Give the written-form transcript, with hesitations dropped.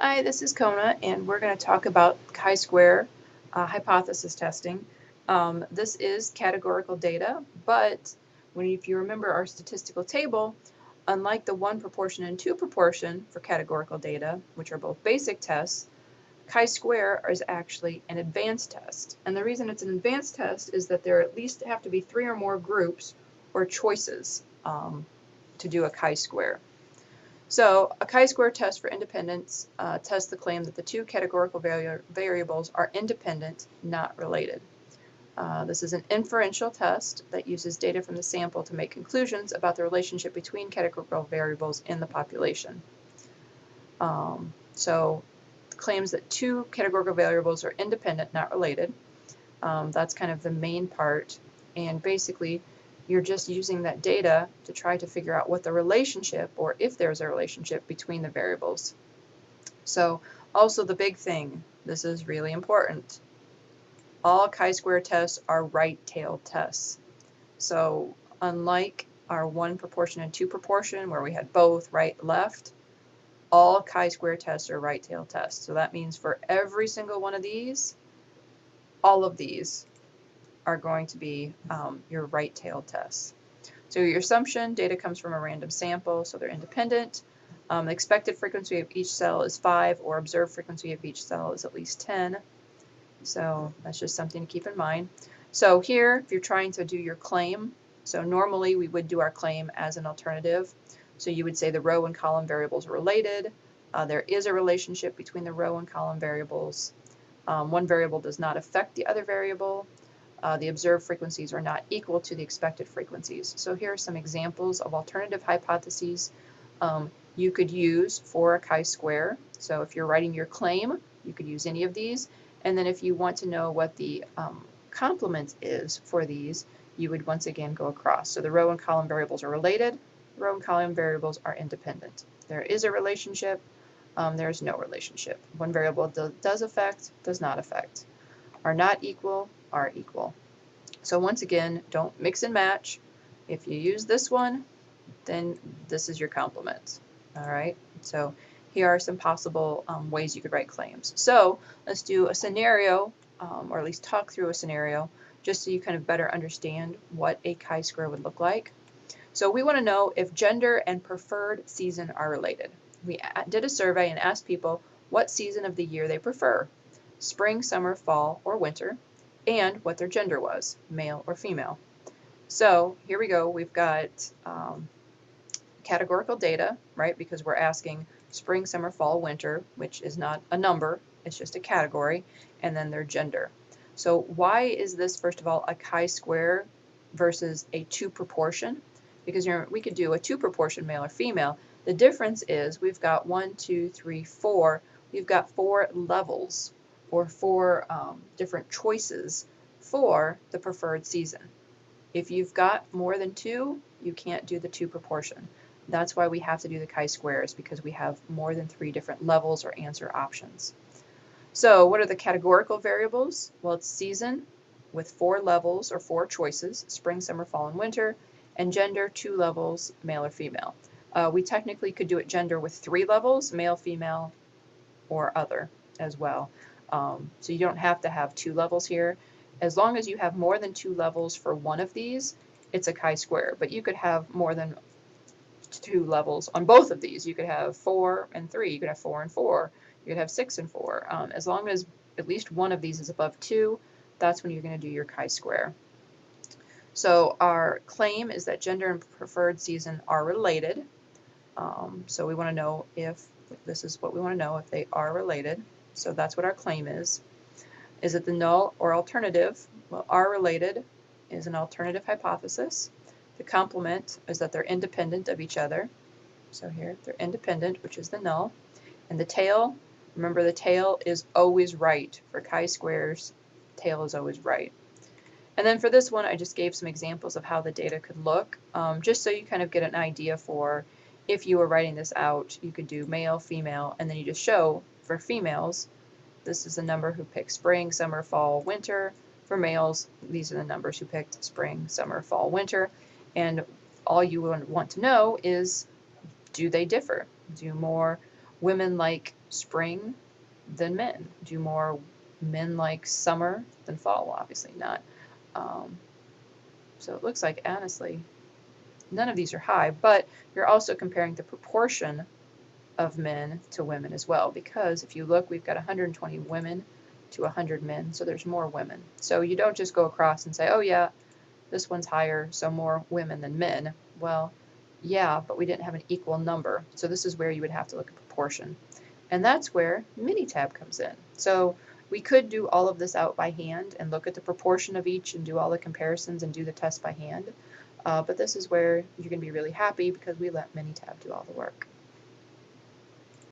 Hi, this is Kona, and we're going to talk about chi-square hypothesis testing. This is categorical data, but if you remember our statistical table, unlike the one proportion and two proportion for categorical data, which are both basic tests, chi-square is actually an advanced test. And the reason it's an advanced test is that there at least have to be 3 or more groups or choices to do a chi-square. So a chi-square test for independence tests the claim that the two categorical variables are independent, not related. This is an inferential test that uses data from the sample to make conclusions about the relationship between categorical variables in the population. So claims that two categorical variables are independent, not related. That's kind of the main part. And basically, you're just using that data to try to figure out what the relationship, or if there's a relationship, between the variables. So also the big thing, this is really important, all chi-square tests are right-tailed tests. So unlike our one proportion and two proportion where we had both right, left, all chi-square tests are right-tailed tests. So that means for every single one of these, all of these are going to be your right-tailed tests. So your assumption, data comes from a random sample, so they're independent. The expected frequency of each cell is 5, or observed frequency of each cell is at least 10. So that's just something to keep in mind. So here, if you're trying to do your claim, so normally we would do our claim as an alternative. So you would say the row and column variables are related. There is a relationship between the row and column variables. One variable does not affect the other variable. The observed frequencies are not equal to the expected frequencies. So here are some examples of alternative hypotheses you could use for a chi-square. So if you're writing your claim, you could use any of these. And then if you want to know what the complement is for these, you would once again go across. So the row and column variables are related. The row and column variables are independent. There is a relationship. There's no relationship. One variable does affect, does not affect. Are not equal, are equal. So once again, don't mix and match. If you use this one, then this is your complement. All right, so here are some possible ways you could write claims. So let's do a scenario, or at least talk through a scenario, just so you kind of better understand what a chi-square would look like. So we want to know if gender and preferred season are related. We did a survey and asked people what season of the year they prefer, spring, summer, fall, or winter, and what their gender was, male or female. So here we go. We've got categorical data, right? Because we're asking spring, summer, fall, winter, which is not a number, it's just a category, and then their gender. So why is this, first of all, a chi-square versus a two proportion? Because we could do a two proportion male or female. The difference is we've got 1, 2, 3, 4. We've got 4 levels, or 4 different choices for the preferred season. If you've got more than 2, you can't do the two proportion. That's why we have to do the chi-squares, because we have more than 3 different levels or answer options. So what are the categorical variables? Well, it's season with 4 levels or 4 choices, spring, summer, fall, and winter, and gender, 2 levels, male or female. We technically could do it gender with 3 levels, male, female, or other as well. So you don't have to have 2 levels here. As long as you have more than 2 levels for one of these, it's a chi-square. But you could have more than 2 levels on both of these. You could have 4 and 3. You could have 4 and 4. You could have 6 and 4. As long as at least one of these is above 2, that's when you're going to do your chi-square. So our claim is that gender and preferred season are related. So we want to know if, this is what we want to know, if they are related. So that's what our claim is. Is it the null or alternative? Well, are related is an alternative hypothesis. The complement is that they're independent of each other. So here, they're independent, which is the null. And the tail, remember the tail is always right. For chi-squares, tail is always right. And then for this one, I just gave some examples of how the data could look, just so you kind of get an idea for if you were writing this out, you could do male, female, and then you just show for females, this is the number who picked spring, summer, fall, winter. For males, these are the numbers who picked spring, summer, fall, winter. And all you want to know is, do they differ? Do more women like spring than men? Do more men like summer than fall? Well, obviously not. Um, so it looks like, honestly, none of these are high, but you're also comparing the proportion of men to women as well, because if you look, we've got 120 women to 100 men, so there's more women. So you don't just go across and say, oh yeah, this one's higher, so more women than men. Well, yeah, but we didn't have an equal number. So this is where you would have to look at proportion. And that's where Minitab comes in. So we could do all of this out by hand and look at the proportion of each and do all the comparisons and do the test by hand. But this is where you're going to be really happy because we let Minitab do all the work.